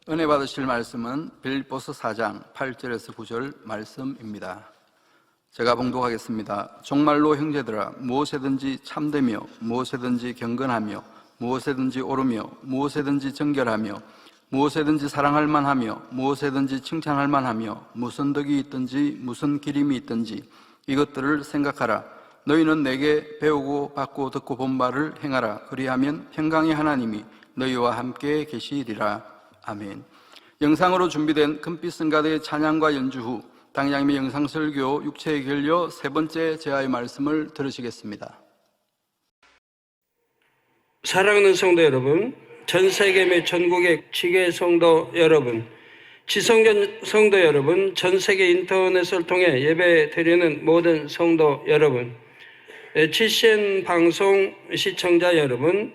은혜 받으실 말씀은 빌립보서 4장 8절에서 9절 말씀입니다. 제가 봉독하겠습니다. 정말로 형제들아, 무엇에든지 참되며 무엇에든지 경건하며 무엇에든지 옳으며 무엇에든지 정결하며 무엇에든지 사랑할 만하며 무엇에든지 칭찬할 만하며 무슨 덕이 있든지 무슨 기림이 있든지 이것들을 생각하라. 너희는 내게 배우고 받고 듣고 본 바를 행하라. 그리하면 평강의 하나님이 너희와 함께 계시리라. 아멘. 영상으로 준비된 금빛 성가대의 찬양과 연주 후 당장님의 영상 설교 육체의 결려 세 번째 제아의 말씀을 들으시겠습니다. 사랑하는 성도 여러분, 전 세계 및 전국의 지계 성도 여러분, 지성전 성도 여러분, 전 세계 인터넷을 통해 예배 드리는 모든 성도 여러분, GCN 방송 시청자 여러분,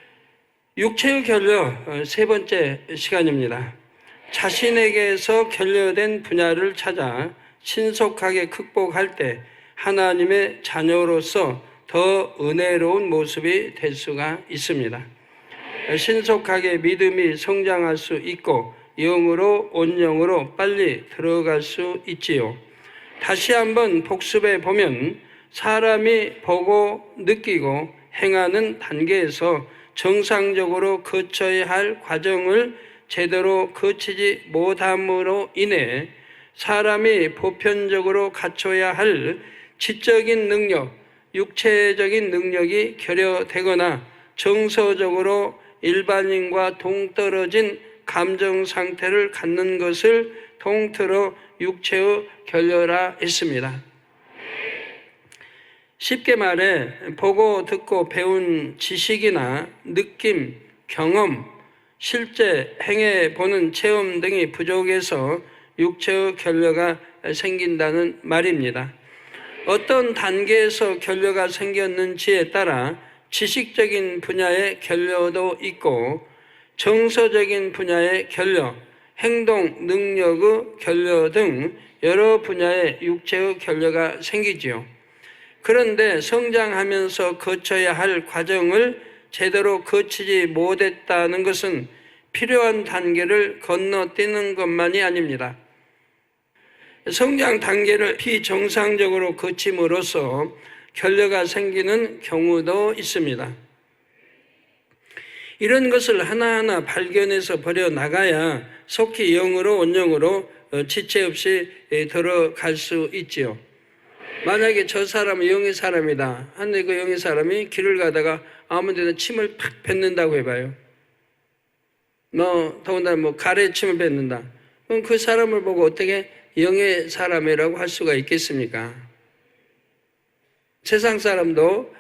육체의 결려 세 번째 시간입니다. 자신에게서 결려된 분야를 찾아 신속하게 극복할 때 하나님의 자녀로서 더 은혜로운 모습이 될 수가 있습니다. 신속하게 믿음이 성장할 수 있고 영으로 온영으로 빨리 들어갈 수 있지요. 다시 한번 복습해 보면 사람이 보고 느끼고 행하는 단계에서 정상적으로 거쳐야 할 과정을 제대로 거치지 못함으로 인해 사람이 보편적으로 갖춰야 할 지적인 능력, 육체적인 능력이 결여되거나 정서적으로 일반인과 동떨어진 감정 상태를 갖는 것을 통틀어 육체의 결여라 했습니다. 쉽게 말해 보고 듣고 배운 지식이나 느낌, 경험, 실제 행해보는 체험 등이 부족해서 육체의 결여가 생긴다는 말입니다. 어떤 단계에서 결여가 생겼는지에 따라 지식적인 분야의 결여도 있고 정서적인 분야의 결여, 행동 능력의 결여 등 여러 분야의 육체의 결여가 생기지요. 그런데 성장하면서 거쳐야 할 과정을 제대로 거치지 못했다는 것은 필요한 단계를 건너뛰는 것만이 아닙니다. 성장 단계를 비정상적으로 거침으로써 결여가 생기는 경우도 있습니다. 이런 것을 하나하나 발견해서 버려나가야 속히 영으로 온영으로 지체 없이 들어갈 수 있지요. 만약에 저 사람은 영의 사람이다 하는데 그 영의 사람이 길을 가다가 아무 데나 침을 팍 뱉는다고 해봐요. 더군다나 가래에 침을 뱉는다. 그럼 그 사람을 보고 어떻게 영의 사람이라고 할 수가 있겠습니까? 세상 사람도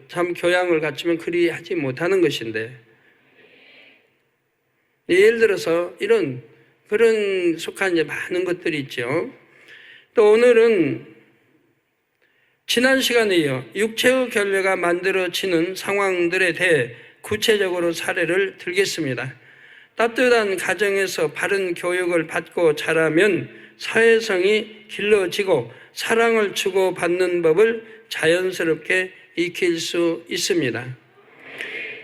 참 교양을 갖추면 그리 하지 못하는 것인데, 예를 들어서 그런 속한 이제 많은 것들이 있죠. 또 오늘은 지난 시간에 이어 육체의 결여가 만들어지는 상황들에 대해 구체적으로 사례를 들겠습니다. 따뜻한 가정에서 바른 교육을 받고 자라면 사회성이 길러지고 사랑을 주고받는 법을 자연스럽게 익힐 수 있습니다.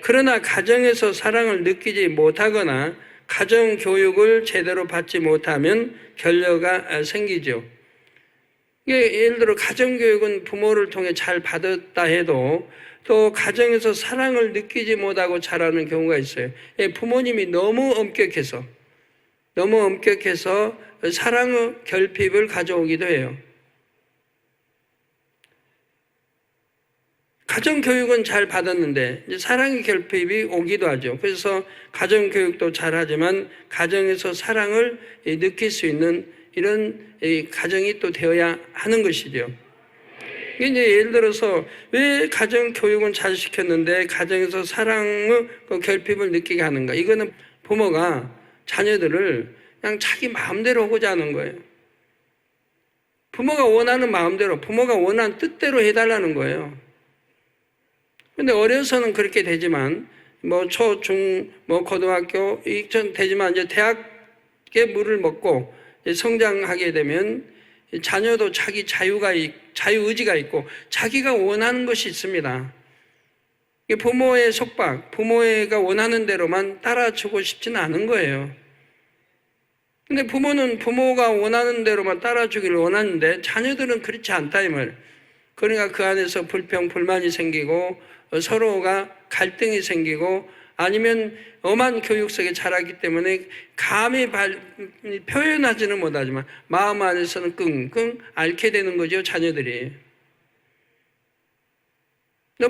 그러나 가정에서 사랑을 느끼지 못하거나 가정교육을 제대로 받지 못하면 결여가 생기죠. 예를 들어 가정교육은 부모를 통해 잘 받았다 해도 또 가정에서 사랑을 느끼지 못하고 자라는 경우가 있어요. 부모님이 너무 엄격해서 사랑의 결핍을 가져오기도 해요. 가정교육은 잘 받았는데 사랑의 결핍이 오기도 하죠. 그래서 가정교육도 잘하지만 가정에서 사랑을 느낄 수 있는 이런 가정이 또 되어야 하는 것이죠. 이제 예를 들어서 왜 가정교육은 잘 시켰는데 가정에서 사랑의 결핍을 느끼게 하는가? 이거는 부모가 자녀들을 그냥 자기 마음대로 하고자 하는 거예요. 부모가 원하는 마음대로, 부모가 원하는 뜻대로 해달라는 거예요. 근데 어려서는 그렇게 되지만, 초, 중, 고등학교, 되지만 이제 대학의 물을 먹고 성장하게 되면 자녀도 자기 자유의지가 있고 자기가 원하는 것이 있습니다. 부모의 속박, 부모가 원하는 대로만 따라주고 싶지는 않은 거예요. 근데 부모는 부모가 원하는 대로만 따라주기를 원하는데 자녀들은 그렇지 않다 이 말이에요. 그러니까 그 안에서 불평불만이 생기고 서로가 갈등이 생기고 아니면 엄한 교육 속에 자라기 때문에 감히 표현하지는 못하지만 마음 안에서는 끙끙 앓게 되는 거죠, 자녀들이.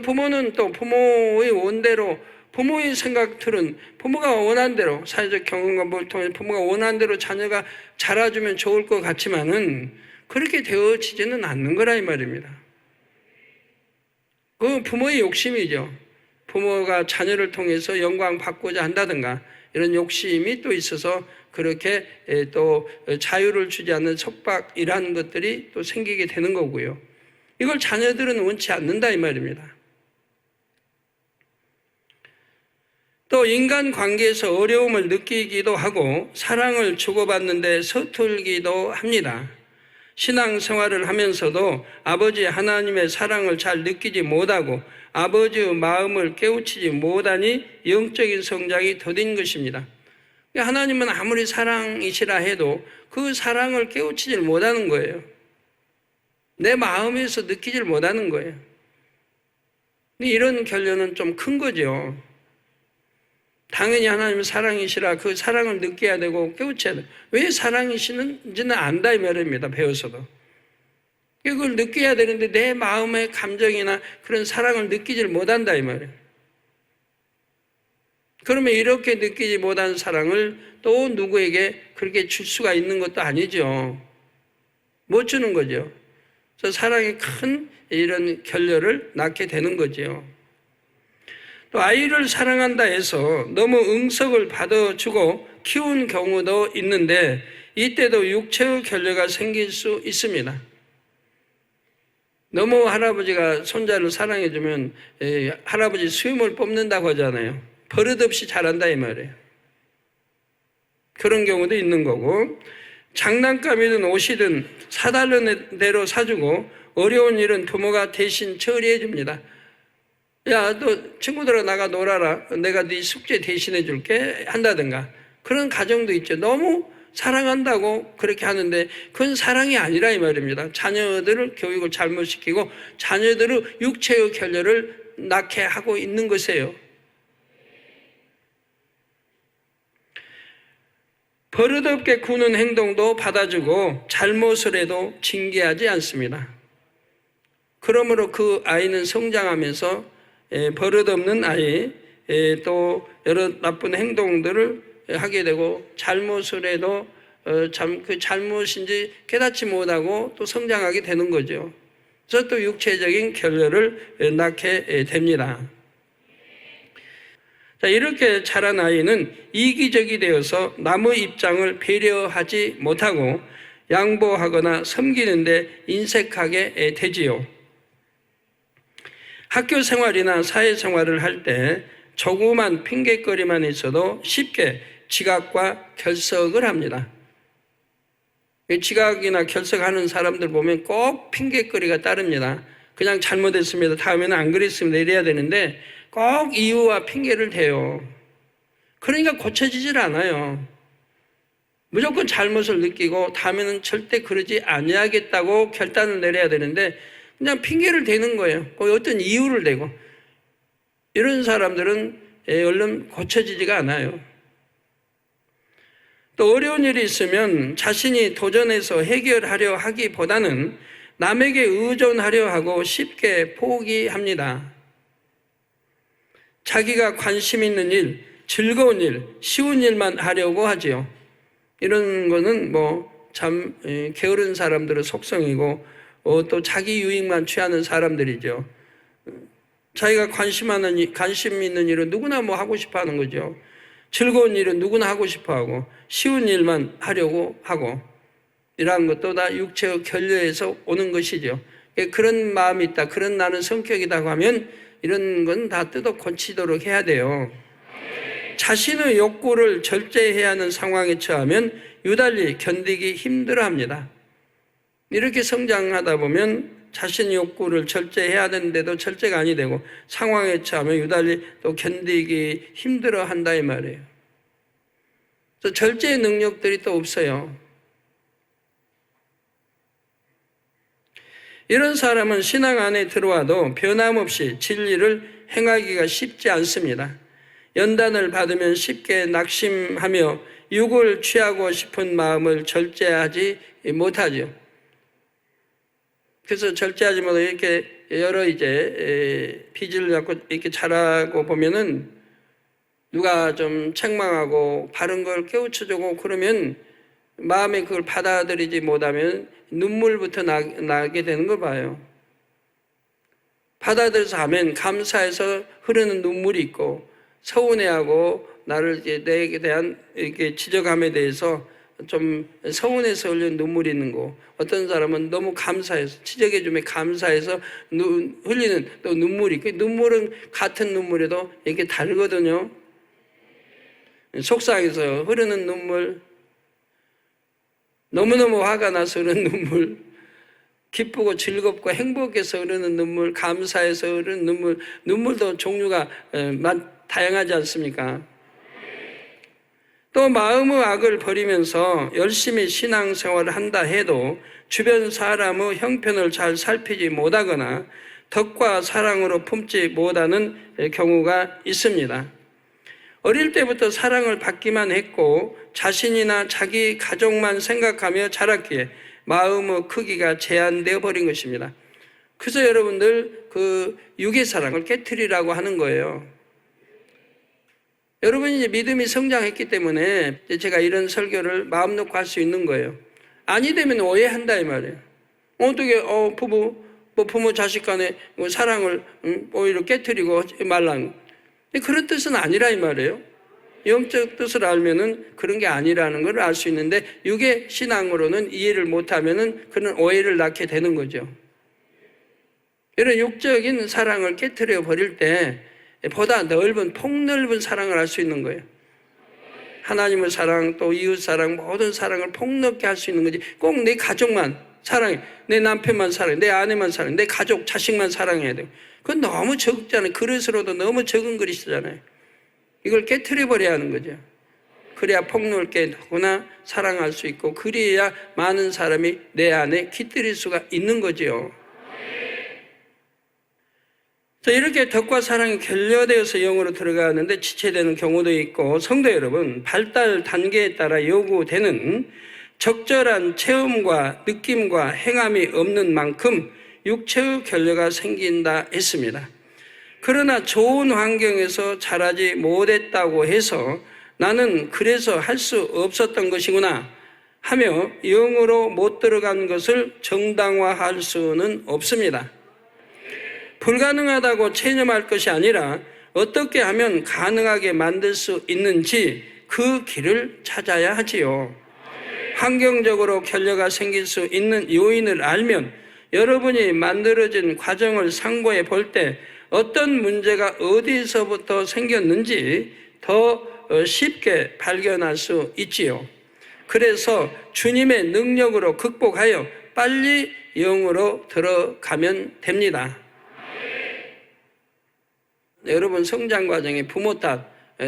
부모는 또 부모의 원대로 부모의 생각들은 부모가 원하는 대로 사회적 경험을 통해 부모가 원하는 대로 자녀가 자라주면 좋을 것 같지만은 그렇게 되어지지는 않는 거라 이 말입니다. 그 부모의 욕심이죠. 부모가 자녀를 통해서 영광 받고자 한다든가 이런 욕심이 또 있어서 그렇게 또 자유를 주지 않는 속박이라는 것들이 또 생기게 되는 거고요. 이걸 자녀들은 원치 않는다 이 말입니다. 또 인간 관계에서 어려움을 느끼기도 하고 사랑을 주고받는데 서툴기도 합니다. 신앙생활을 하면서도 아버지 하나님의 사랑을 잘 느끼지 못하고 아버지의 마음을 깨우치지 못하니 영적인 성장이 더딘 것입니다. 하나님은 아무리 사랑이시라 해도 그 사랑을 깨우치질 못하는 거예요. 내 마음에서 느끼질 못하는 거예요. 이런 결론은 좀 큰 거죠. 당연히 하나님은 사랑이시라 그 사랑을 느껴야 되고 깨우쳐야 돼. 왜 사랑이시는지는 안다 이 말입니다. 배워서도. 그걸 느껴야 되는데 내 마음의 감정이나 그런 사랑을 느끼질 못한다 이 말이에요. 그러면 이렇게 느끼지 못한 사랑을 또 누구에게 그렇게 줄 수가 있는 것도 아니죠. 못 주는 거죠. 그래서 사랑이 큰 이런 결렬을 낳게 되는 거죠. 또 아이를 사랑한다 해서 너무 응석을 받아주고 키운 경우도 있는데 이때도 육체의 결례가 생길 수 있습니다. 너무 할아버지가 손자를 사랑해주면 할아버지 수염을 뽑는다고 하잖아요. 버릇없이 잘한다 이 말이에요. 그런 경우도 있는 거고 장난감이든 옷이든 사달라는 대로 사주고 어려운 일은 부모가 대신 처리해 줍니다. 야, 너 친구들하고 나가 놀아라. 내가 네 숙제 대신해 줄게 한다든가 그런 가정도 있죠. 너무 사랑한다고 그렇게 하는데 그건 사랑이 아니라 이 말입니다. 자녀들을 교육을 잘못시키고 자녀들의 육체의 결렬을 낳게 하고 있는 것이에요. 버릇없게 구는 행동도 받아주고 잘못을 해도 징계하지 않습니다. 그러므로 그 아이는 성장하면서 버릇없는 아이, 또 여러 나쁜 행동들을 하게 되고 잘못을 해도 그 잘못인지 깨닫지 못하고 또 성장하게 되는 거죠. 그래서 또 육체적인 결렬을 낳게 됩니다. 자, 이렇게 자란 아이는 이기적이 되어서 남의 입장을 배려하지 못하고 양보하거나 섬기는데 인색하게 되지요. 학교 생활이나 사회생활을 할 때 조그만 핑계거리만 있어도 쉽게 지각과 결석을 합니다. 지각이나 결석하는 사람들 보면 꼭 핑계거리가 따릅니다. 그냥 잘못했습니다. 다음에는 안 그랬습니다. 이래야 되는데 꼭 이유와 핑계를 대요. 그러니까 고쳐지질 않아요. 무조건 잘못을 느끼고 다음에는 절대 그러지 아니하겠다고 결단을 내려야 되는데 그냥 핑계를 대는 거예요. 어떤 이유를 대고. 이런 사람들은 얼른 고쳐지지가 않아요. 또 어려운 일이 있으면 자신이 도전해서 해결하려 하기보다는 남에게 의존하려 하고 쉽게 포기합니다. 자기가 관심 있는 일, 즐거운 일, 쉬운 일만 하려고 하지요. 이런 거는 참 게으른 사람들의 속성이고 또 자기 유익만 취하는 사람들이죠. 자기가 관심 있는 일은 누구나 하고 싶어 하는 거죠. 즐거운 일은 누구나 하고 싶어 하고 쉬운 일만 하려고 하고 이러한 것도 다 육체의 결례에서 오는 것이죠. 그런 마음이 있다, 그런 나는 성격이라고 하면 이런 건 다 뜯어 고치도록 해야 돼요. 자신의 욕구를 절제해야 하는 상황에 처하면 유달리 견디기 힘들어합니다. 이렇게 성장하다 보면 자신의 욕구를 절제해야 되는데도 절제가 아니 되고 상황에 처하면 유달리 또 견디기 힘들어한다 이 말이에요. 그래서 절제의 능력들이 또 없어요. 이런 사람은 신앙 안에 들어와도 변함없이 진리를 행하기가 쉽지 않습니다. 연단을 받으면 쉽게 낙심하며 육을 취하고 싶은 마음을 절제하지 못하죠. 그래서 절제하지 못하고 이렇게 여러 빚을 갖고 이렇게 자라고 보면은 누가 좀 책망하고 바른 걸 깨우쳐주고 그러면 마음에 그걸 받아들이지 못하면 눈물부터 나게 되는 걸 봐요. 받아들여서 하면 감사해서 흐르는 눈물이 있고 서운해하고 나를 내게 대한 이렇게 지적함에 대해서 좀 서운해서 흘리는 눈물이 있는 거. 어떤 사람은 너무 감사해서 지적해주면 감사해서 흘리는 또 눈물이. 그 눈물은 같은 눈물에도 이렇게 다르거든요. 속상해서 흐르는 눈물, 너무너무 화가 나서 흐르는 눈물, 기쁘고 즐겁고 행복해서 흐르는 눈물, 감사해서 흐르는 눈물, 눈물도 종류가 다양하지 않습니까? 또 마음의 악을 버리면서 열심히 신앙생활을 한다 해도 주변 사람의 형편을 잘 살피지 못하거나 덕과 사랑으로 품지 못하는 경우가 있습니다. 어릴 때부터 사랑을 받기만 했고 자신이나 자기 가족만 생각하며 자랐기에 마음의 크기가 제한되어 버린 것입니다. 그래서 여러분들 그 육의 사랑을 깨트리라고 하는 거예요. 여러분이 이제 믿음이 성장했기 때문에 제가 이런 설교를 마음 놓고 할 수 있는 거예요. 아니 되면 오해한다 이 말이에요. 어떻게 부모 자식 간에 사랑을 오히려 깨트리고 말라는, 그런 뜻은 아니라 이 말이에요. 영적 뜻을 알면은 그런 게 아니라는 걸 알 수 있는데 육의 신앙으로는 이해를 못하면은 그런 오해를 낳게 되는 거죠. 이런 육적인 사랑을 깨트려 버릴 때 보다 넓은 폭넓은 사랑을 할 수 있는 거예요. 하나님의 사랑, 또 이웃 사랑, 모든 사랑을 폭넓게 할 수 있는 거지. 꼭 내 가족만 사랑해, 내 남편만 사랑해, 내 아내만 사랑해, 내 가족, 자식만 사랑해야 돼요. 그건 너무 적잖아요. 그릇으로도 너무 적은 그릇이잖아요. 이걸 깨트려 버려야 하는 거죠. 그래야 폭넓게 누구나 사랑할 수 있고, 그래야 많은 사람이 내 안에 깃들일 수가 있는 거죠. 이렇게 덕과 사랑이 결여되어서 영으로 들어가는데 지체되는 경우도 있고, 성도 여러분, 발달 단계에 따라 요구되는 적절한 체험과 느낌과 행함이 없는 만큼 육체의 결여가 생긴다 했습니다. 그러나 좋은 환경에서 자라지 못했다고 해서 나는 그래서 할 수 없었던 것이구나 하며 영으로 못 들어간 것을 정당화할 수는 없습니다. 불가능하다고 체념할 것이 아니라 어떻게 하면 가능하게 만들 수 있는지 그 길을 찾아야 하지요. 환경적으로 결여가 생길 수 있는 요인을 알면 여러분이 만들어진 과정을 상고해 볼 때 어떤 문제가 어디서부터 생겼는지 더 쉽게 발견할 수 있지요. 그래서 주님의 능력으로 극복하여 빨리 영으로 들어가면 됩니다. 여러분 성장 과정에 부모 탓,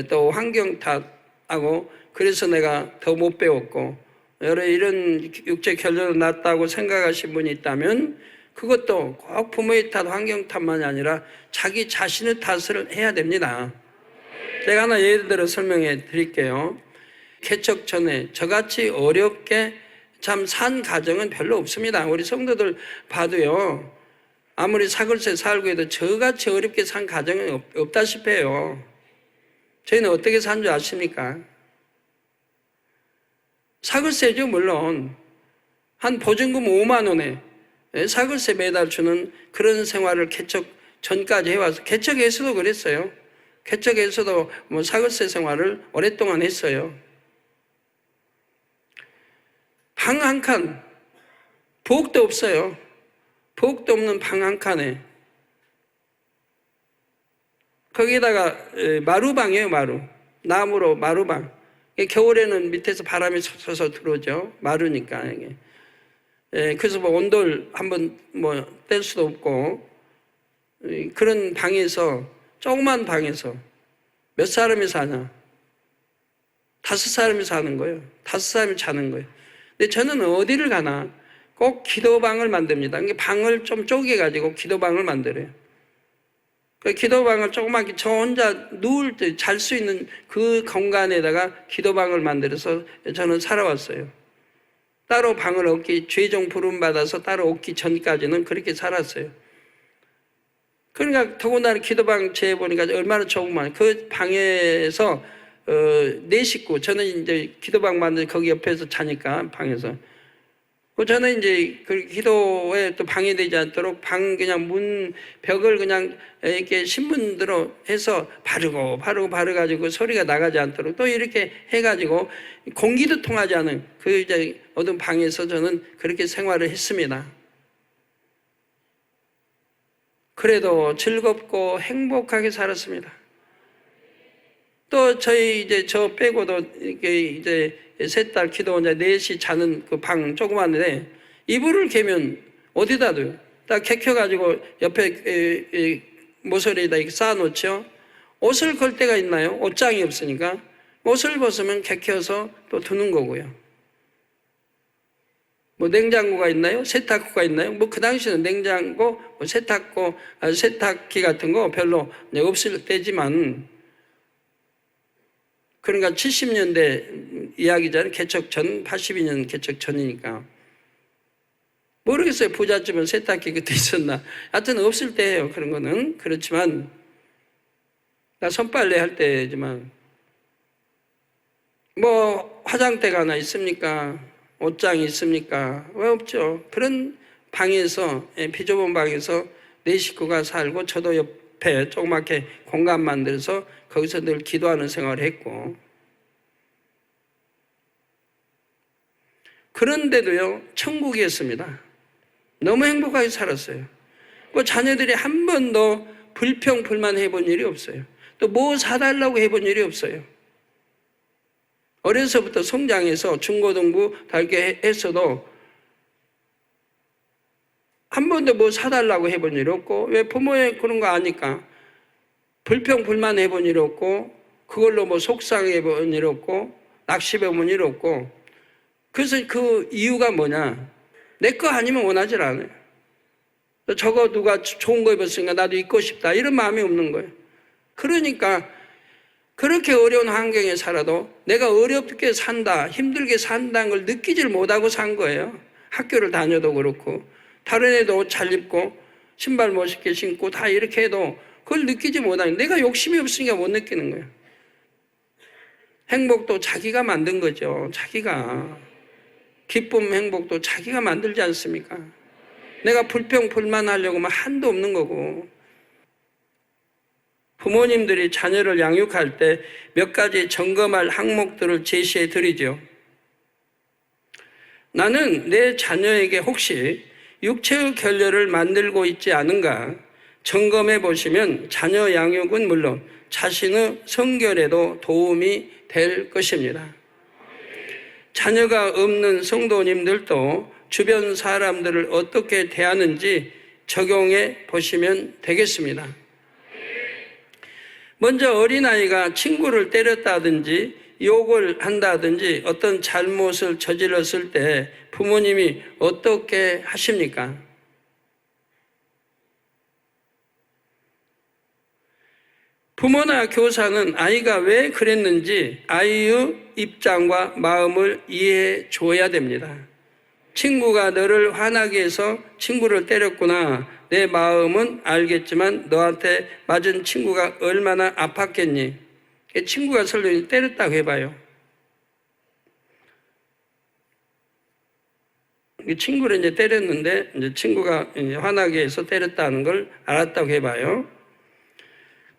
또 환경 탓하고 그래서 내가 더 못 배웠고 여러 이런 육체 결여도 났다고 생각하신 분이 있다면 그것도 꼭 부모의 탓, 환경 탓만이 아니라 자기 자신의 탓을 해야 됩니다. 제가 하나 예를 들어 설명해 드릴게요. 개척 전에 저같이 어렵게 참 산 가정은 별로 없습니다. 우리 성도들 봐도요. 아무리 사글세 살고 해도 저같이 어렵게 산 가정은 없다시피 해요. 저희는 어떻게 산 줄 아십니까? 사글세죠, 물론. 한 보증금 5만 원에 사글세 매달 주는 그런 생활을 개척 전까지 해와서, 개척에서도 그랬어요. 개척에서도 사글세 생활을 오랫동안 했어요. 방 한 칸, 부엌도 없어요. 부엌도 없는 방 한 칸에 거기다가 마루방이에요. 나무로 마루방. 겨울에는 밑에서 바람이 솟아서 들어오죠. 마루니까 이게. 그래서 온돌 한번 뗄 수도 없고, 그런 방에서, 조그만 방에서 몇 사람이 사냐? 5사람이 사는 거예요. 5사람이 자는 거예요. 근데 저는 어디를 가나 꼭 기도방을 만듭니다. 방을 좀 쪼개가지고 기도방을 만들어요. 그 기도방을 조그맣게 저 혼자 누울 때 잘 수 있는 그 공간에다가 기도방을 만들어서 저는 살아왔어요. 따로 방을 얻기, 죄종 부름받아서 따로 얻기 전까지는 그렇게 살았어요. 그러니까 더군다나 기도방 재보니까 얼마나 조그만, 그 방에서 네 식구, 저는 이제 기도방 만들 거기 옆에서 자니까 방에서. 저는 이제 그 기도에 또 방해되지 않도록 방 그냥 문 벽을 그냥 이렇게 신문으로 해서 바르가지고 소리가 나가지 않도록 또 이렇게 해가지고 공기도 통하지 않은 그 이제 어두운 방에서 저는 그렇게 생활을 했습니다. 그래도 즐겁고 행복하게 살았습니다. 또 저희 이제 저 빼고도 이렇게 이제 셋 딸 기도 혼자 넷이 자는 그 방 조그만데 이불을 개면 어디다 둬요? 딱 개켜가지고 옆에 모서리에다 이렇게 쌓아놓죠. 옷을 걸 데가 있나요? 옷장이 없으니까 옷을 벗으면 개켜서 또 두는 거고요. 뭐 냉장고가 있나요? 세탁기가 있나요? 뭐 그 당시에는 냉장고, 뭐 세탁기 같은 거 별로 없을 때지만 그러니까 70년대 이야기잖아요. 개척 전, 82년 개척 전이니까. 모르겠어요. 부잣집은 세탁기 그때 있었나. 하여튼 없을 때예요. 그런 거는. 그렇지만 나 손빨래 할 때지만 뭐 화장대가 하나 있습니까? 옷장이 있습니까? 왜 없죠? 그런 방에서, 비좁은 방에서 네 식구가 살고 저도 옆에 조그맣게 공간 만들어서 거기서 늘 기도하는 생활을 했고, 그런데도요 천국이었습니다. 너무 행복하게 살았어요. 그 자녀들이 한 번도 불평 불만 해본 일이 없어요. 또 뭐 사달라고 해본 일이 없어요. 어려서부터 성장해서 중고등부 다 이렇게 했어도 한 번도 뭐 사달라고 해본 일이 없고, 왜 부모의 그런 거 아니까 불평 불만 해본 일 없고, 그걸로 뭐 속상해 본 일 없고, 낙심해 본 일 없고. 그래서 그 이유가 뭐냐? 내 거 아니면 원하질 않아요. 저거 누가 좋은 거 입었으니까 나도 입고 싶다, 이런 마음이 없는 거예요. 그러니까 그렇게 어려운 환경에 살아도 내가 어렵게 산다, 힘들게 산다는 걸 느끼질 못하고 산 거예요. 학교를 다녀도 그렇고, 다른 애도 옷 잘 입고 신발 멋있게 신고 다 이렇게 해도 그걸 느끼지 못하는, 내가 욕심이 없으니까 못 느끼는 거예요. 행복도 자기가 만든 거죠. 자기가. 기쁨, 행복도 자기가 만들지 않습니까? 내가 불평 불만하려고 하면 한도 없는 거고. 부모님들이 자녀를 양육할 때 몇 가지 점검할 항목들을 제시해 드리죠. 나는 내 자녀에게 혹시 육체의 결례를 만들고 있지 않은가 점검해 보시면 자녀 양육은 물론 자신의 성결에도 도움이 될 것입니다. 자녀가 없는 성도님들도 주변 사람들을 어떻게 대하는지 적용해 보시면 되겠습니다. 먼저 어린아이가 친구를 때렸다든지 욕을 한다든지 어떤 잘못을 저질렀을 때 부모님이 어떻게 하십니까? 부모나 교사는 아이가 왜 그랬는지 아이의 입장과 마음을 이해해 줘야 됩니다. 친구가 너를 화나게 해서 친구를 때렸구나. 내 마음은 알겠지만 너한테 맞은 친구가 얼마나 아팠겠니? 친구가 설령 때렸다고 해봐요. 친구를 이제 때렸는데 이제 친구가 이제 화나게 해서 때렸다는 걸 알았다고 해봐요.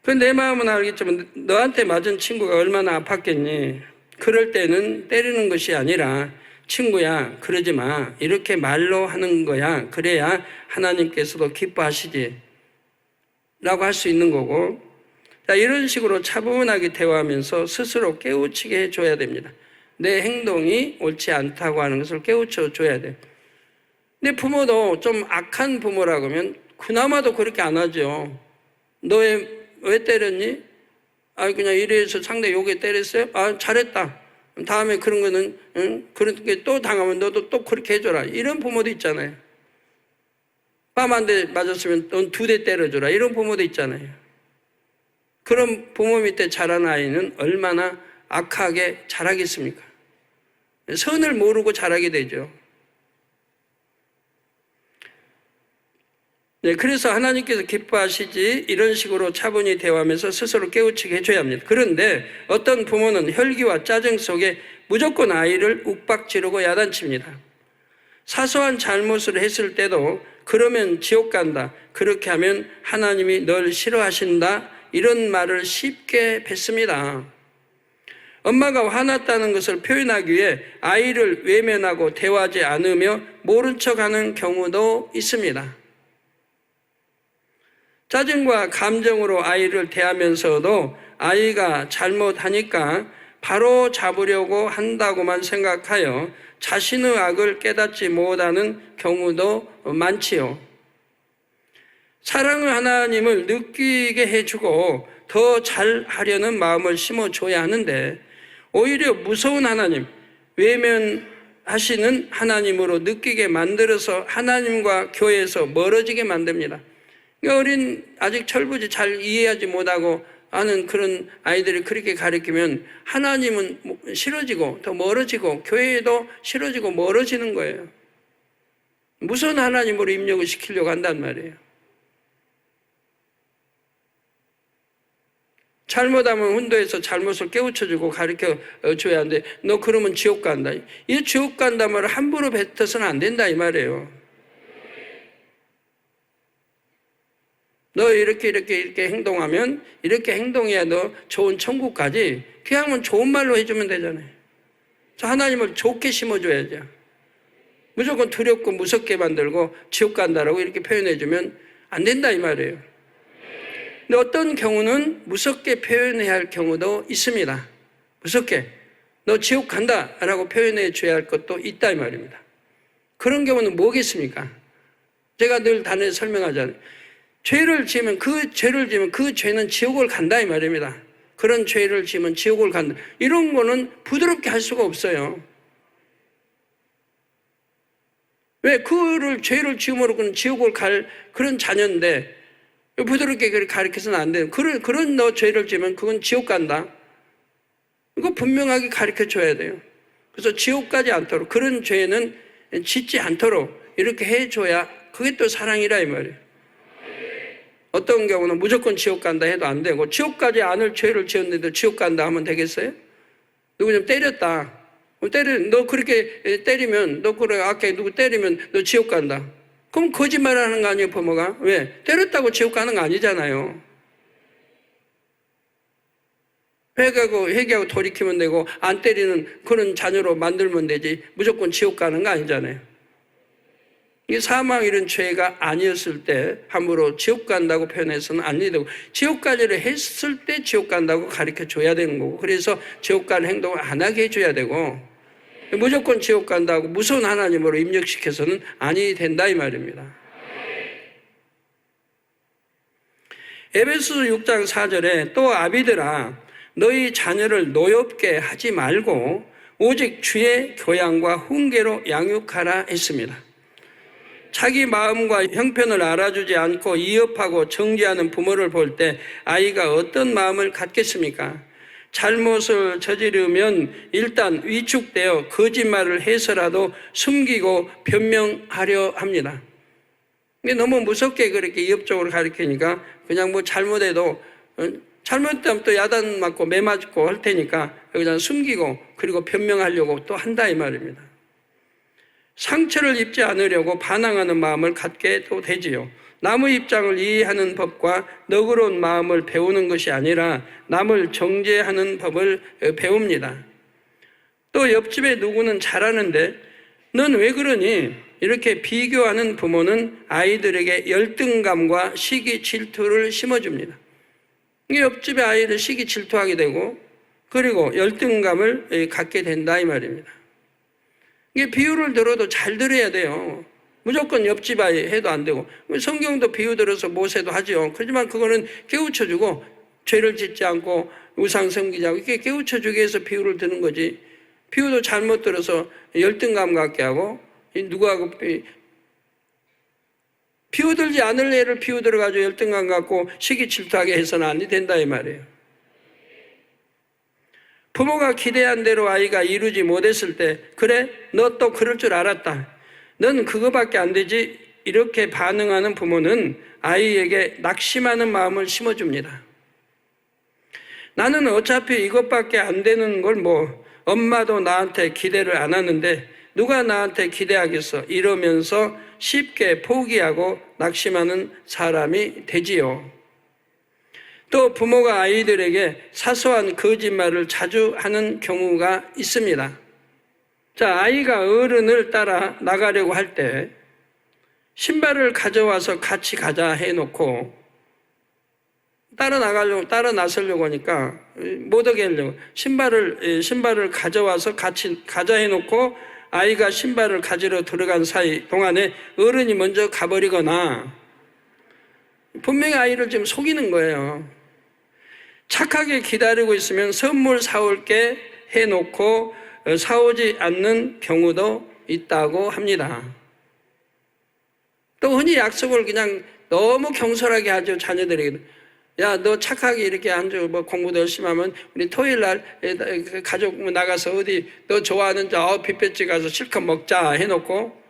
그런데 내 마음은 알겠지만 너한테 맞은 친구가 얼마나 아팠겠니? 그럴 때는 때리는 것이 아니라 친구야, 그러지 마. 이렇게 말로 하는 거야. 그래야 하나님께서도 기뻐하시지. 라고 할 수 있는 거고. 자, 이런 식으로 차분하게 대화하면서 스스로 깨우치게 해줘야 됩니다. 내 행동이 옳지 않다고 하는 것을 깨우쳐 줘야 돼요. 근데 부모도 좀 악한 부모라고 하면 그나마도 그렇게 안 하죠. 너 왜 때렸니? 아, 그냥 이래서 상대 욕에 때렸어요? 아, 잘했다. 다음에 그런 거는 그렇게 또 당하면 너도 또 그렇게 해줘라. 이런 부모도 있잖아요. 뺨 한 대 맞았으면 넌 2대 때려줘라. 이런 부모도 있잖아요. 그런 부모 밑에 자란 아이는 얼마나 악하게 자라겠습니까? 선을 모르고 자라게 되죠. 네, 그래서 하나님께서 기뻐하시지 이런 식으로 차분히 대화하면서 스스로 깨우치게 해줘야 합니다. 그런데 어떤 부모는 혈기와 짜증 속에 무조건 아이를 욱박지르고 야단칩니다. 사소한 잘못을 했을 때도 그러면 지옥 간다. 그렇게 하면 하나님이 널 싫어하신다. 이런 말을 쉽게 뱉습니다. 엄마가 화났다는 것을 표현하기 위해 아이를 외면하고 대화하지 않으며 모른 척하는 경우도 있습니다. 짜증과 감정으로 아이를 대하면서도 아이가 잘못하니까 바로 잡으려고 한다고만 생각하여 자신의 악을 깨닫지 못하는 경우도 많지요. 사랑의 하나님을 느끼게 해주고 더 잘하려는 마음을 심어줘야 하는데 오히려 무서운 하나님, 외면하시는 하나님으로 느끼게 만들어서 하나님과 교회에서 멀어지게 만듭니다. 어린 아직 철부지 잘 이해하지 못하고 하는 그런 아이들이 그렇게 가르치면 하나님은 싫어지고 더 멀어지고 교회에도 싫어지고 멀어지는 거예요. 무슨 하나님으로 입력을 시키려고 한단 말이에요. 잘못하면 훈도에서 잘못을 깨우쳐주고 가르쳐줘야 하는데 너 그러면 지옥 간다. 이 지옥 간다 말을 함부로 뱉어서는 안 된다 이 말이에요. 너 이렇게 행동하면 이렇게 행동해야 너 좋은 천국 가지. 그냥 좋은 말로 해주면 되잖아요. 하나님을 좋게 심어줘야죠. 무조건 두렵고 무섭게 만들고 지옥 간다라고 이렇게 표현해주면 안 된다 이 말이에요. 근데 어떤 경우는 무섭게 표현해야 할 경우도 있습니다. 무섭게 너 지옥 간다라고 표현해 줘야 할 것도 있다 이 말입니다. 그런 경우는 뭐겠습니까? 제가 늘 단어에 설명하잖아요. 죄를 지으면 그 죄는 지옥을 간다 이 말입니다. 그런 죄를 지으면 지옥을 간다. 이런 거는 부드럽게 할 수가 없어요. 왜? 죄를 지음으로 그는 지옥을 갈 그런 자녀인데 부드럽게 가르쳐서는 안 돼요. 그런 너 죄를 지으면 그건 지옥 간다. 이거 분명하게 가르쳐 줘야 돼요. 그래서 지옥 가지 않도록 그런 죄는 짓지 않도록 이렇게 해줘야 그게 또 사랑이라 이 말이에요. 어떤 경우는 무조건 지옥 간다 해도 안 되고 지옥 가지 않을 죄를 지었는데도 지옥 간다 하면 되겠어요? 누구 좀 때렸다. 너 그렇게 때리면 너 그래 아까 누구 때리면 너 지옥 간다. 그럼 거짓말하는 거 아니에요 부모가? 왜? 때렸다고 지옥 가는 거 아니잖아요. 회개하고 돌이키면 되고 안 때리는 그런 자녀로 만들면 되지 무조건 지옥 가는 거 아니잖아요. 이 사망 이런 죄가 아니었을 때 함부로 지옥 간다고 표현해서는 안 되고 지옥까지를 했을 때 지옥 간다고 가르쳐 줘야 되는 거고 그래서 지옥 가는 행동을 안 하게 해줘야 되고 무조건 지옥 간다고 무서운 하나님으로 입력시켜서는 아니 된다 이 말입니다. 에베소서 6장 4절에 또 아비들아 너희 자녀를 노엽게 하지 말고 오직 주의 교양과 훈계로 양육하라 했습니다. 자기 마음과 형편을 알아주지 않고 이업하고 정죄하는 부모를 볼 때 아이가 어떤 마음을 갖겠습니까? 잘못을 저지르면 일단 위축되어 거짓말을 해서라도 숨기고 변명하려 합니다. 너무 무섭게 그렇게 이업적으로 가르치니까 그냥 잘못해도 잘못하면 또 야단 맞고 매 맞고 할 테니까 그냥 숨기고 그리고 변명하려고 또 한다 이 말입니다. 상처를 입지 않으려고 반항하는 마음을 갖게도 되지요. 남의 입장을 이해하는 법과 너그러운 마음을 배우는 것이 아니라 남을 정죄하는 법을 배웁니다. 또 옆집에 누구는 잘하는데 넌 왜 그러니? 이렇게 비교하는 부모는 아이들에게 열등감과 시기 질투를 심어줍니다. 옆집의 아이를 시기 질투하게 되고 그리고 열등감을 갖게 된다 이 말입니다. 이게 비유를 들어도 잘 들어야 돼요. 무조건 옆집 아이 해도 안 되고 성경도 비유 들어서 모세도 하죠. 그렇지만 그거는 깨우쳐주고 죄를 짓지 않고 우상 섬기지 않고 이렇게 깨우쳐주기 위해서 비유를 드는 거지 비유도 잘못 들어서 열등감 갖게 하고, 누구하고 비유들지 않을 애를 비유 들어가지고 열등감 갖고 시기 질투하게 해서는 안 된다 이 말이에요. 부모가 기대한 대로 아이가 이루지 못했을 때, 그래? 너 또 그럴 줄 알았다. 넌 그거밖에 안 되지. 이렇게 반응하는 부모는 아이에게 낙심하는 마음을 심어줍니다. 나는 어차피 이것밖에 안 되는 걸 엄마도 나한테 기대를 안 하는데 누가 나한테 기대하겠어? 이러면서 쉽게 포기하고 낙심하는 사람이 되지요. 또 부모가 아이들에게 사소한 거짓말을 자주 하는 경우가 있습니다. 자, 아이가 어른을 따라 나가려고 할 때 신발을 가져와서 같이 가자 해놓고 따라 나서려고 하니까 못 오게 하려고 신발을 가져와서 같이 가자 해놓고 아이가 신발을 가지러 들어간 사이 동안에 어른이 먼저 가버리거나 분명히 아이를 지금 속이는 거예요. 착하게 기다리고 있으면 선물 사올게 해놓고 사오지 않는 경우도 있다고 합니다. 또 흔히 약속을 그냥 너무 경솔하게 하죠. 자녀들에게. 야, 너 착하게 이렇게 앉아 공부도 열심히 하면 우리 토요일 날 가족 나가서 어디 너 좋아하는 뷔페집 가서 실컷 먹자 해놓고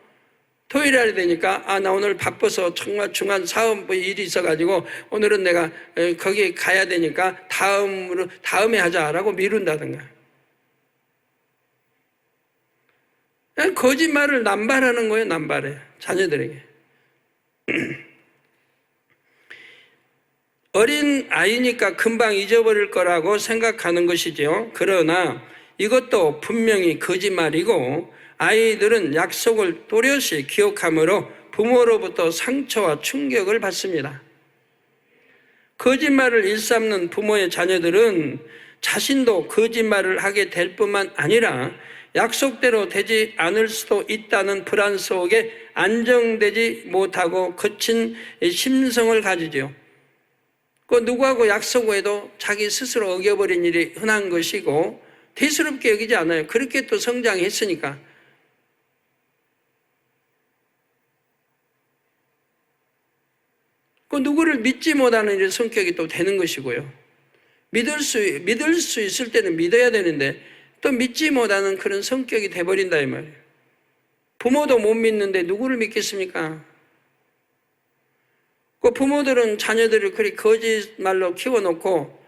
토요일 날이 되니까 나 오늘 바빠서 정말 중요한 사업 일이 있어가지고 오늘은 내가 거기 가야 되니까 다음에 하자라고 미룬다든가. 거짓말을 남발하는 거예요. 남발해 자녀들에게. 어린 아이니까 금방 잊어버릴 거라고 생각하는 것이죠. 그러나 이것도 분명히 거짓말이고 아이들은 약속을 또렷이 기억하므로 부모로부터 상처와 충격을 받습니다. 거짓말을 일삼는 부모의 자녀들은 자신도 거짓말을 하게 될 뿐만 아니라 약속대로 되지 않을 수도 있다는 불안 속에 안정되지 못하고 거친 심성을 가지죠. 그 누구하고 약속을 해도 자기 스스로 어겨버린 일이 흔한 것이고 대수롭게 여기지 않아요. 그렇게 또 성장했으니까. 그 누구를 믿지 못하는 이런 성격이 또 되는 것이고요. 믿을 수 있을 때는 믿어야 되는데 또 믿지 못하는 그런 성격이 돼버린다 이 말이에요. 부모도 못 믿는데 누구를 믿겠습니까? 그 부모들은 자녀들을 그렇게 거짓말로 키워놓고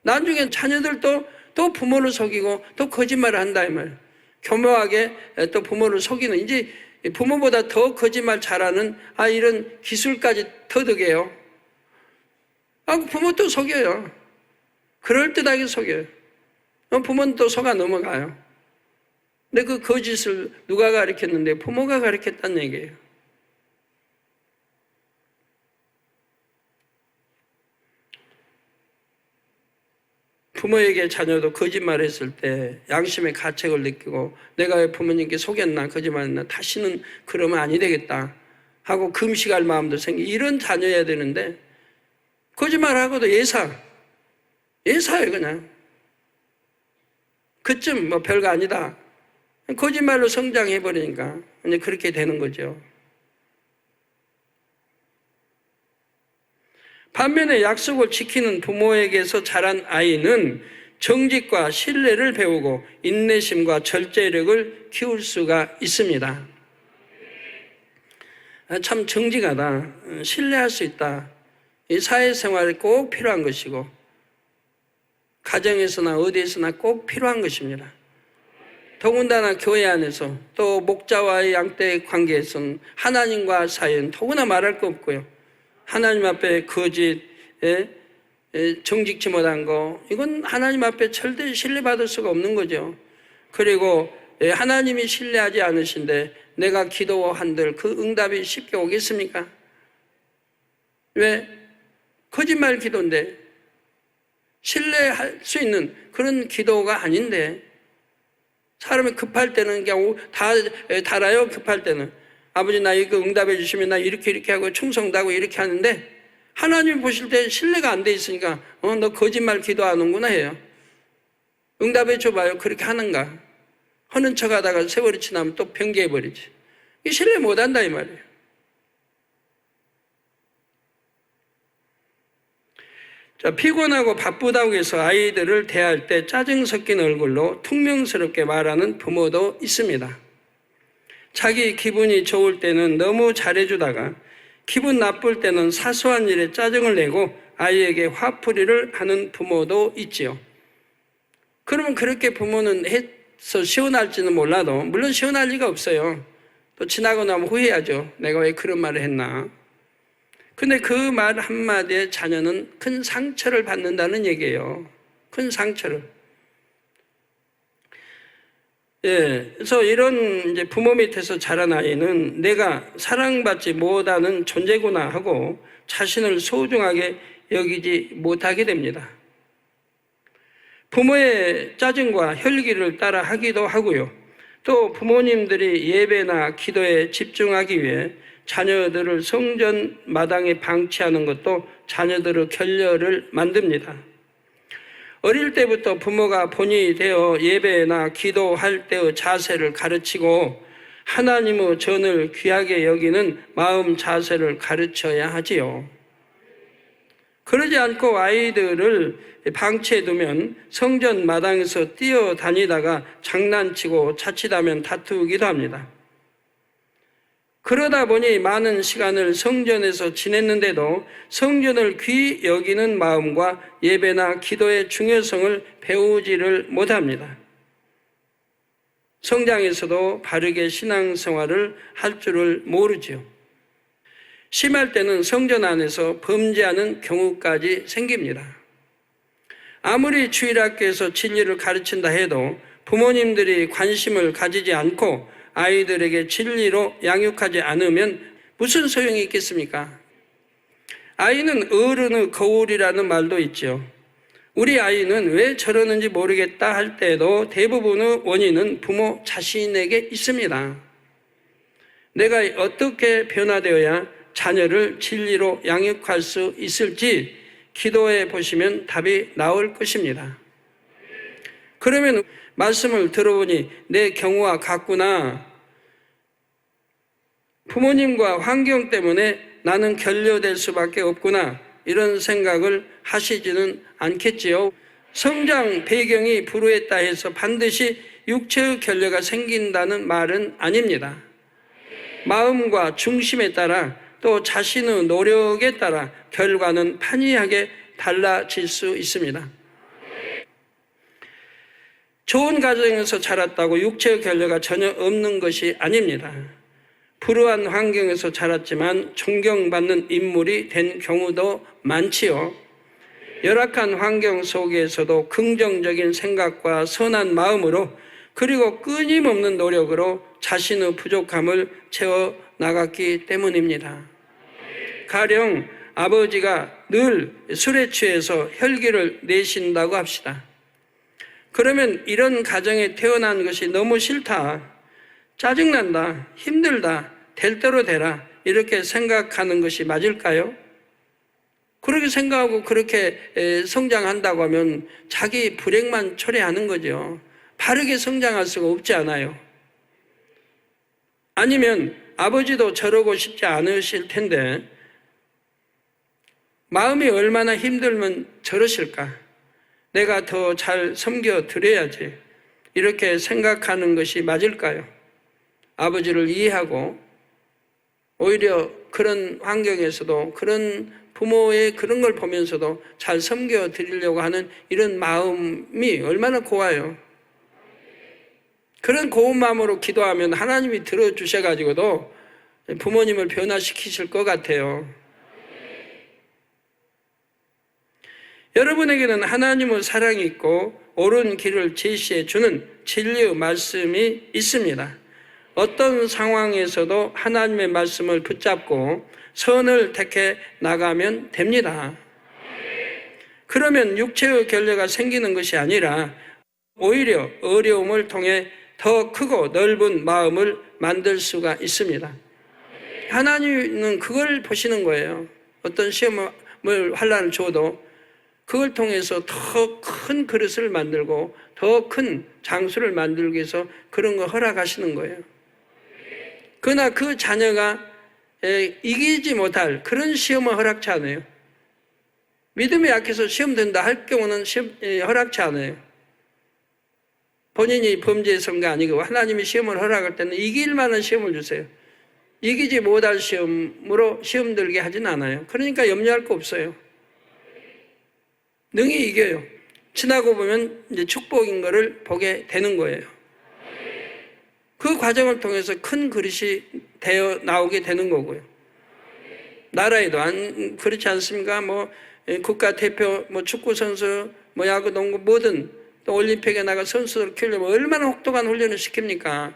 나중에 자녀들도 또 부모를 속이고 또 거짓말을 한다 이 말이에요. 교묘하게 또 부모를 속이는, 이제 부모보다 더 거짓말 잘하는 이런 기술까지 터득해요. 부모 또 속여요. 그럴듯하게 속여요. 부모는 또 속아 넘어가요. 근데 그 거짓을 누가 가르쳤는데 부모가 가르쳤다는 얘기예요. 부모에게 자녀도 거짓말했을 때 양심의 가책을 느끼고 내가 왜 부모님께 속였나 거짓말했나 다시는 그러면 아니 되겠다 하고 금식할 마음도 생기고 이런 자녀여야 되는데 거짓말하고도 예사예요 그냥. 그쯤 별거 아니다. 거짓말로 성장해버리니까 이제 그렇게 되는 거죠. 반면에 약속을 지키는 부모에게서 자란 아이는 정직과 신뢰를 배우고 인내심과 절제력을 키울 수가 있습니다. 참 정직하다, 신뢰할 수 있다. 이 사회생활에 꼭 필요한 것이고 가정에서나 어디에서나 꼭 필요한 것입니다. 더군다나 교회 안에서 또 목자와의 양떼의 관계에서는 하나님과 사이는 더구나 말할 거 없고요. 하나님 앞에 거짓, 정직치 못한 거, 이건 하나님 앞에 절대 신뢰받을 수가 없는 거죠. 그리고 하나님이 신뢰하지 않으신데 내가 기도한들 그 응답이 쉽게 오겠습니까? 왜? 거짓말 기도인데 신뢰할 수 있는 그런 기도가 아닌데 사람이 급할 때는 그냥 다 달아요. 급할 때는 아버지 나 이거 응답해 주시면 나 이렇게 하고 충성도 하고 이렇게 하는데 하나님 보실 때 신뢰가 안 돼 있으니까 너 거짓말 기도하는구나 해요. 응답해 줘봐요. 그렇게 하는가? 하는 척 하다가 세월이 지나면 또 변개해버리지. 이 신뢰 못한다 이 말이에요. 자, 피곤하고 바쁘다고 해서 아이들을 대할 때 짜증 섞인 얼굴로 퉁명스럽게 말하는 부모도 있습니다. 자기 기분이 좋을 때는 너무 잘해주다가 기분 나쁠 때는 사소한 일에 짜증을 내고 아이에게 화풀이를 하는 부모도 있지요. 그러면 그렇게 부모는 해서 시원할지는 몰라도 물론 시원할 리가 없어요. 또 지나고 나면 후회하죠. 내가 왜 그런 말을 했나. 근데 그 말 한마디에 자녀는 큰 상처를 받는다는 얘기예요. 큰 상처를. 예, 그래서 이런 이제 부모 밑에서 자란 아이는 내가 사랑받지 못하는 존재구나 하고 자신을 소중하게 여기지 못하게 됩니다. 부모의 짜증과 혈기를 따라 하기도 하고요. 또 부모님들이 예배나 기도에 집중하기 위해 자녀들을 성전 마당에 방치하는 것도 자녀들의 결렬을 만듭니다. 어릴 때부터 부모가 본이 되어 예배나 기도할 때의 자세를 가르치고 하나님의 전을 귀하게 여기는 마음 자세를 가르쳐야 하지요. 그러지 않고 아이들을 방치해두면 성전 마당에서 뛰어다니다가 장난치고 자칫하면 다투기도 합니다. 그러다 보니 많은 시간을 성전에서 지냈는데도 성전을 귀히 여기는 마음과 예배나 기도의 중요성을 배우지를 못합니다. 성장에서도 바르게 신앙생활을 할 줄을 모르지요. 심할 때는 성전 안에서 범죄하는 경우까지 생깁니다. 아무리 주일학교에서 진리를 가르친다 해도 부모님들이 관심을 가지지 않고 아이들에게 진리로 양육하지 않으면 무슨 소용이 있겠습니까? 아이는 어른의 거울이라는 말도 있죠. 우리 아이는 왜 저러는지 모르겠다 할 때도 대부분의 원인은 부모 자신에게 있습니다. 내가 어떻게 변화되어야 자녀를 진리로 양육할 수 있을지 기도해 보시면 답이 나올 것입니다. 그러면 말씀을 들어보니 내 경우와 같구나. 부모님과 환경 때문에 나는 결여될 수밖에 없구나. 이런 생각을 하시지는 않겠지요. 성장 배경이 불우했다 해서 반드시 육체의 결여가 생긴다는 말은 아닙니다. 마음과 중심에 따라 또 자신의 노력에 따라 결과는 판이하게 달라질 수 있습니다. 좋은 가정에서 자랐다고 육체의 결여가 전혀 없는 것이 아닙니다. 불우한 환경에서 자랐지만 존경받는 인물이 된 경우도 많지요. 열악한 환경 속에서도 긍정적인 생각과 선한 마음으로 그리고 끊임없는 노력으로 자신의 부족함을 채워 나갔기 때문입니다. 가령 아버지가 늘 술에 취해서 혈기를 내신다고 합시다. 그러면 이런 가정에 태어난 것이 너무 싫다, 짜증난다, 힘들다, 될 대로 되라 이렇게 생각하는 것이 맞을까요? 그렇게 생각하고 그렇게 성장한다고 하면 자기 불행만 초래하는 거죠. 바르게 성장할 수가 없지 않아요. 아니면 아버지도 저러고 싶지 않으실 텐데 마음이 얼마나 힘들면 저러실까? 내가 더 잘 섬겨 드려야지 이렇게 생각하는 것이 맞을까요? 아버지를 이해하고 오히려 그런 환경에서도 그런 부모의 그런 걸 보면서도 잘 섬겨 드리려고 하는 이런 마음이 얼마나 고와요. 그런 고운 마음으로 기도하면 하나님이 들어주셔가지고도 부모님을 변화시키실 것 같아요. 여러분에게는 하나님의 사랑이 있고 옳은 길을 제시해 주는 진리의 말씀이 있습니다. 어떤 상황에서도 하나님의 말씀을 붙잡고 선을 택해 나가면 됩니다. 그러면 육체의 결여가 생기는 것이 아니라 오히려 어려움을 통해 더 크고 넓은 마음을 만들 수가 있습니다. 하나님은 그걸 보시는 거예요. 어떤 시험을 환난을 줘도 그걸 통해서 더 큰 그릇을 만들고 더 큰 장수를 만들기 위해서 그런 거 허락하시는 거예요. 그러나 그 자녀가 이기지 못할 그런 시험을 허락치 않아요. 믿음이 약해서 시험 된다 할 경우는 허락치 않아요. 본인이 범죄해서인 게 아니고 하나님이 시험을 허락할 때는 이길 만한 시험을 주세요. 이기지 못할 시험으로 시험 들게 하진 않아요. 그러니까 염려할 거 없어요. 능히 이겨요. 지나고 보면 이제 축복인 거를 보게 되는 거예요. 그 과정을 통해서 큰 그릇이 되어 나오게 되는 거고요. 나라에도 그렇지 않습니까? 뭐 국가 대표, 뭐 축구 선수, 뭐 야구, 농구 뭐든 또 올림픽에 나가 선수들 키우려면 얼마나 혹독한 훈련을 시킵니까?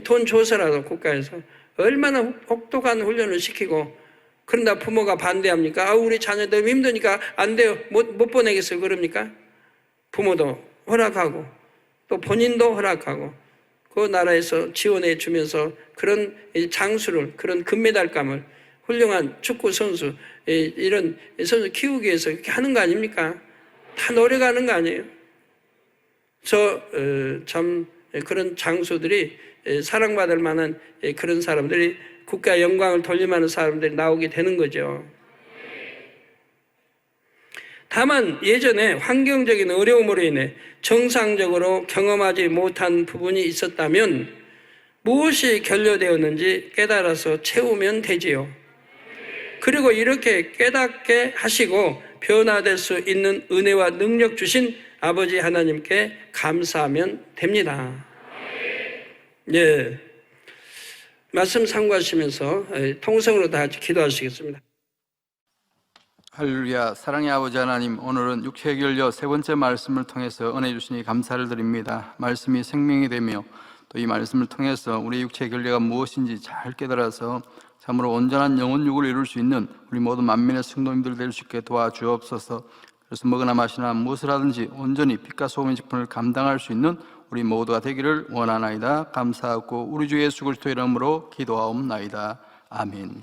돈 줘서라도 국가에서 얼마나 혹독한 훈련을 시키고 그런다 부모가 반대합니까? 우리 자녀 너무 힘드니까 안 돼요. 못 보내겠어요. 그럽니까? 부모도 허락하고 또 본인도 허락하고 그 나라에서 지원해 주면서 그런 장수를, 그런 금메달감을 훌륭한 축구 선수, 이런 선수 키우기 위해서 이렇게 하는 거 아닙니까? 다 노력하는 거 아니에요? 참 그런 장수들이 사랑받을 만한 그런 사람들이 국가 영광을 돌릴 만한 사람들이 나오게 되는 거죠. 다만 예전에 환경적인 어려움으로 인해 정상적으로 경험하지 못한 부분이 있었다면 무엇이 결여되었는지 깨달아서 채우면 되지요. 그리고 이렇게 깨닫게 하시고 변화될 수 있는 은혜와 능력 주신 아버지 하나님께 감사하면 됩니다. 예. 말씀 참고하시면서 통성으로 다 같이 기도하시겠습니다. 할렐루야. 사랑의 아버지 하나님, 오늘은 육체 결려 세 번째 말씀을 통해서 은혜 주시니 감사를 드립니다. 말씀이 생명이 되며 또 이 말씀을 통해서 우리 육체 결려가 무엇인지 잘 깨달아서 참으로 온전한 영혼 육을 이룰 수 있는 우리 모든 만민의 성도님들 될 수 있게 도와주옵소서. 그래서 먹으나 마시나 무엇을 하든지 온전히 빛과 소금의 직분을 감당할 수 있는 우리 모두가 되기를 원하나이다. 감사하고 우리 주 예수 그리스도의 이름으로 기도하옵나이다. 아멘.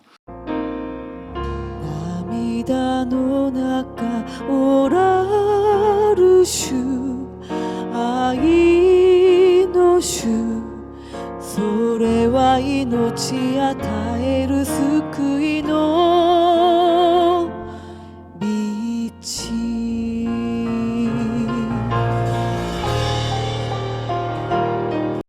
涙の中おらる主愛の主それは命与える救いの